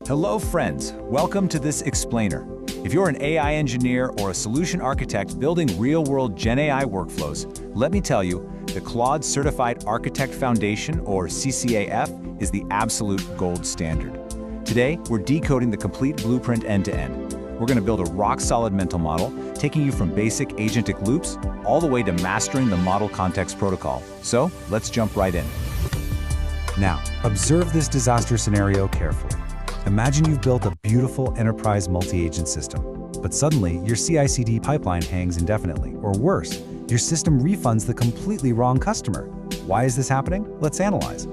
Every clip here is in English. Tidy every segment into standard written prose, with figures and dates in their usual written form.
Hello friends, welcome to this explainer. If you're an AI engineer or a solution architect building real-world GenAI workflows, let me tell you, the Claude Certified Architect Foundation, or CCA-F, is the absolute gold standard. Today, we're decoding the complete blueprint end-to-end. We're going to build a rock-solid mental model, taking you from basic agentic loops all the way to mastering the model context protocol. So, let's jump right in. Now, observe this disaster scenario carefully. Imagine you've built a beautiful enterprise multi-agent system, but suddenly your CI/CD pipeline hangs indefinitely, or worse, your system refunds the completely wrong customer. Why is this happening? Let's analyze.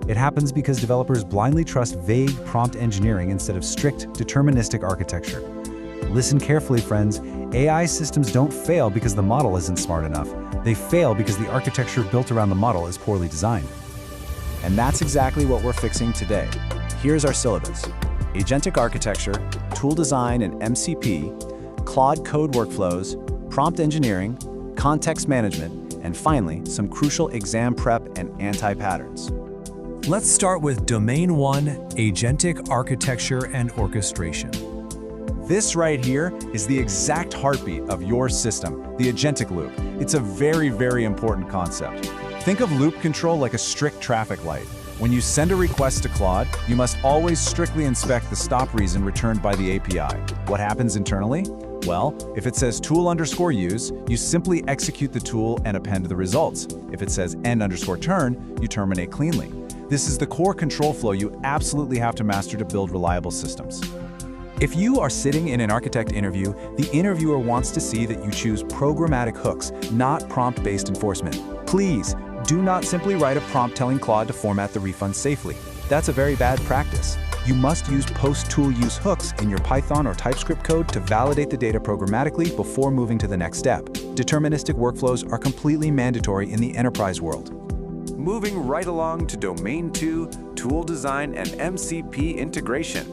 It happens because developers blindly trust vague prompt engineering instead of strict deterministic architecture. Listen carefully, friends. AI systems don't fail because the model isn't smart enough. They fail because the architecture built around the model is poorly designed. And that's exactly what we're fixing today. Here's our syllabus: Agentic architecture, tool design and MCP, Claude Code workflows, prompt engineering, context management, and finally, some crucial exam prep and anti-patterns. Let's start with Domain 1, Agentic Architecture and Orchestration. This right here is the exact heartbeat of your system, the agentic loop. It's a very, very important concept. Think of loop control like a strict traffic light. When you send a request to Claude, you must always strictly inspect the stop reason returned by the API. What happens internally? Well, if it says tool_use, you simply execute the tool and append the results. If it says end_turn, you terminate cleanly. This is the core control flow you absolutely have to master to build reliable systems. If you are sitting in an architect interview, the interviewer wants to see that you choose programmatic hooks, not prompt-based enforcement. Please, do not simply write a prompt telling Claude to format the refund safely. That's a very bad practice. You must use post-tool use hooks in your Python or TypeScript code to validate the data programmatically before moving to the next step. Deterministic workflows are completely mandatory in the enterprise world. Moving right along to Domain 2, tool design and MCP integration.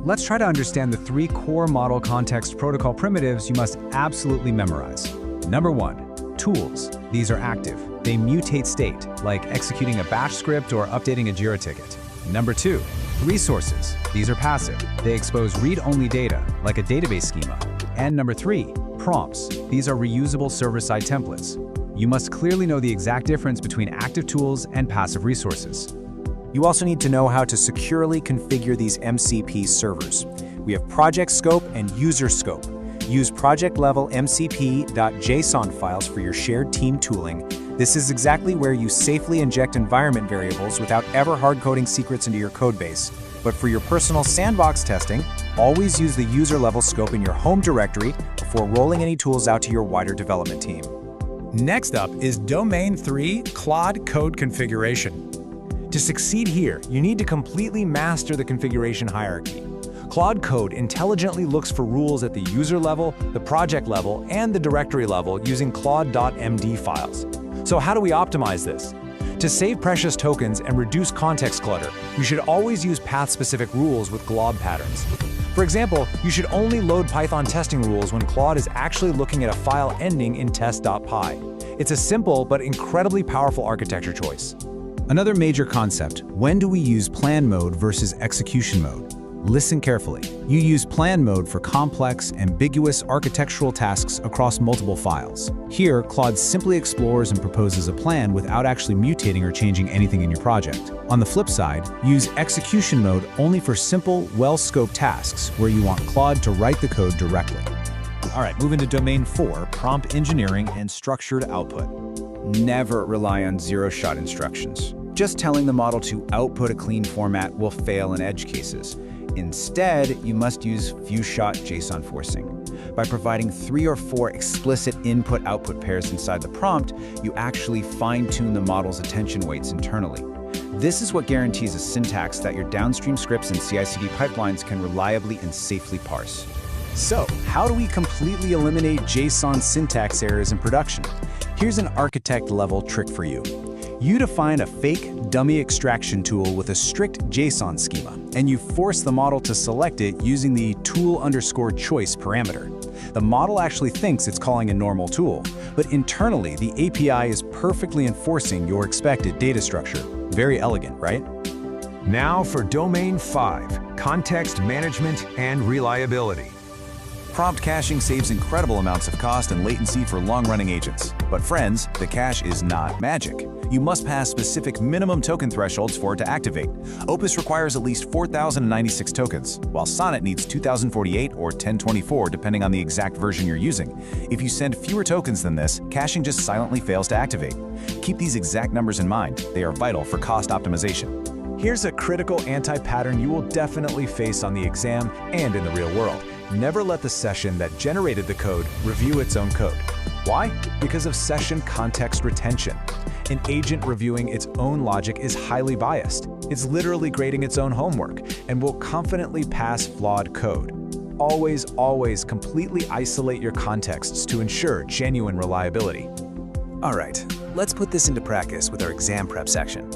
Let's try to understand the three core model context protocol primitives you must absolutely memorize. Number 1, tools. These are active. They mutate state, like executing a bash script or updating a Jira ticket. Number 2, resources. These are passive. They expose read-only data, like a database schema. And number 3, prompts. These are reusable server-side templates. You must clearly know the exact difference between active tools and passive resources. You also need to know how to securely configure these MCP servers. We have project scope and user scope. Use project-level MCP.json files for your shared team tooling. This is exactly where you safely inject environment variables without ever hard-coding secrets into your codebase. But for your personal sandbox testing, always use the user-level scope in your home directory before rolling any tools out to your wider development team. Next up is Domain 3, Claude Code configuration. To succeed here, you need to completely master the configuration hierarchy. Claude Code intelligently looks for rules at the user level, the project level, and the directory level using claude.md files. So how do we optimize this? To save precious tokens and reduce context clutter, you should always use path-specific rules with glob patterns. For example, you should only load Python testing rules when Claude is actually looking at a file ending in test.py. It's a simple but incredibly powerful architecture choice. Another major concept: when do we use plan mode versus execution mode? Listen carefully. You use plan mode for complex, ambiguous architectural tasks across multiple files. Here, Claude simply explores and proposes a plan without actually mutating or changing anything in your project. On the flip side, use execution mode only for simple, well-scoped tasks where you want Claude to write the code directly. All right, moving to Domain 4, prompt engineering and structured output. Never rely on zero-shot instructions. Just telling the model to output a clean format will fail in edge cases. Instead, you must use few-shot JSON forcing. By providing 3 or 4 explicit input-output pairs inside the prompt, you actually fine-tune the model's attention weights internally. This is what guarantees a syntax that your downstream scripts and CI/CD pipelines can reliably and safely parse. So, how do we completely eliminate JSON syntax errors in production? Here's an architect-level trick for you. You define a fake dummy extraction tool with a strict JSON schema, and you force the model to select it using the tool_choice parameter. The model actually thinks it's calling a normal tool, but internally, the API is perfectly enforcing your expected data structure. Very elegant, right? Now for Domain 5, context management and reliability. Prompt caching saves incredible amounts of cost and latency for long-running agents. But friends, the cache is not magic. You must pass specific minimum token thresholds for it to activate. Opus requires at least 4,096 tokens, while Sonnet needs 2,048 or 1024 depending on the exact version you're using. If you send fewer tokens than this, caching just silently fails to activate. Keep these exact numbers in mind. They are vital for cost optimization. Here's a critical anti-pattern you will definitely face on the exam and in the real world. Never let the session that generated the code review its own code. Why? Because of session context retention. An agent reviewing its own logic is highly biased. It's literally grading its own homework and will confidently pass flawed code. Always completely isolate your contexts to ensure genuine reliability. All right, let's put this into practice with our exam prep section.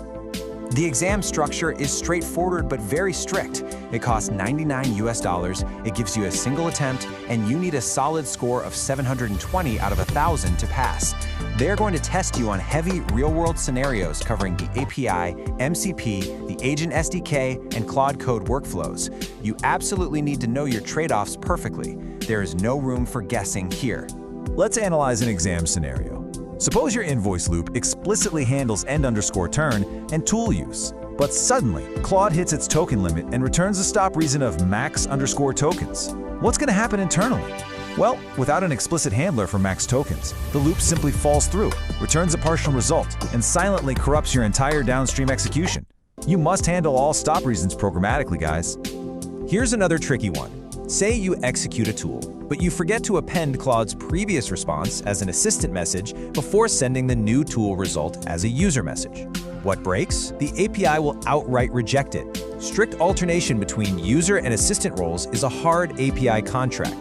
The exam structure is straightforward but very strict. It costs $99, it gives you a single attempt, and you need a solid score of 720 out of 1,000 to pass. They're going to test you on heavy real-world scenarios covering the API, MCP, the Agent SDK, and Claude Code workflows. You absolutely need to know your trade-offs perfectly. There is no room for guessing here. Let's analyze an exam scenario. Suppose your invoice loop explicitly handles end_turn and tool use, but suddenly Claude hits its token limit and returns a stop reason of max_tokens. What's going to happen internally? Well, without an explicit handler for max tokens, the loop simply falls through, returns a partial result, and silently corrupts your entire downstream execution. You must handle all stop reasons programmatically, guys. Here's another tricky one. Say you execute a tool, but you forget to append Claude's previous response as an assistant message before sending the new tool result as a user message. What breaks? The API will outright reject it. Strict alternation between user and assistant roles is a hard API contract.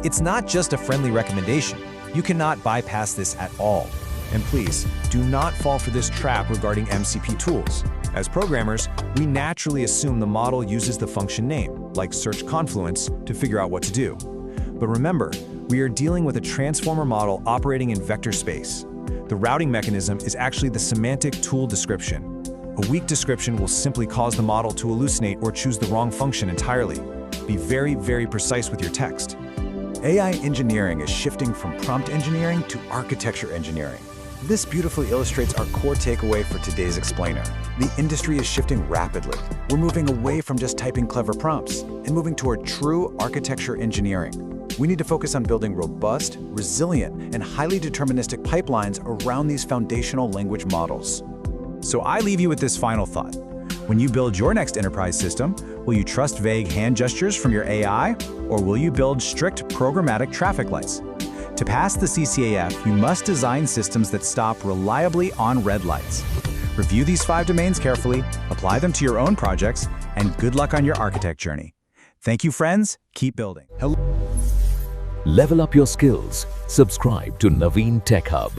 It's not just a friendly recommendation. You cannot bypass this at all. And please, do not fall for this trap regarding MCP tools. As programmers, we naturally assume the model uses the function name, like search Confluence, to figure out what to do. But remember, we are dealing with a transformer model operating in vector space. The routing mechanism is actually the semantic tool description. A weak description will simply cause the model to hallucinate or choose the wrong function entirely. Be very precise with your text. AI engineering is shifting from prompt engineering to architecture engineering. This beautifully illustrates our core takeaway for today's explainer. The industry is shifting rapidly. We're moving away from just typing clever prompts and moving toward true architecture engineering. We need to focus on building robust, resilient, and highly deterministic pipelines around these foundational language models. So I leave you with this final thought. When you build your next enterprise system, will you trust vague hand gestures from your AI, or will you build strict programmatic traffic lights? To pass the CCA-F, you must design systems that stop reliably on red lights. Review these 5 domains carefully, apply them to your own projects, and good luck on your architect journey. Thank you, friends. Keep building. Level up your skills. Subscribe to Naveen Tech Hub.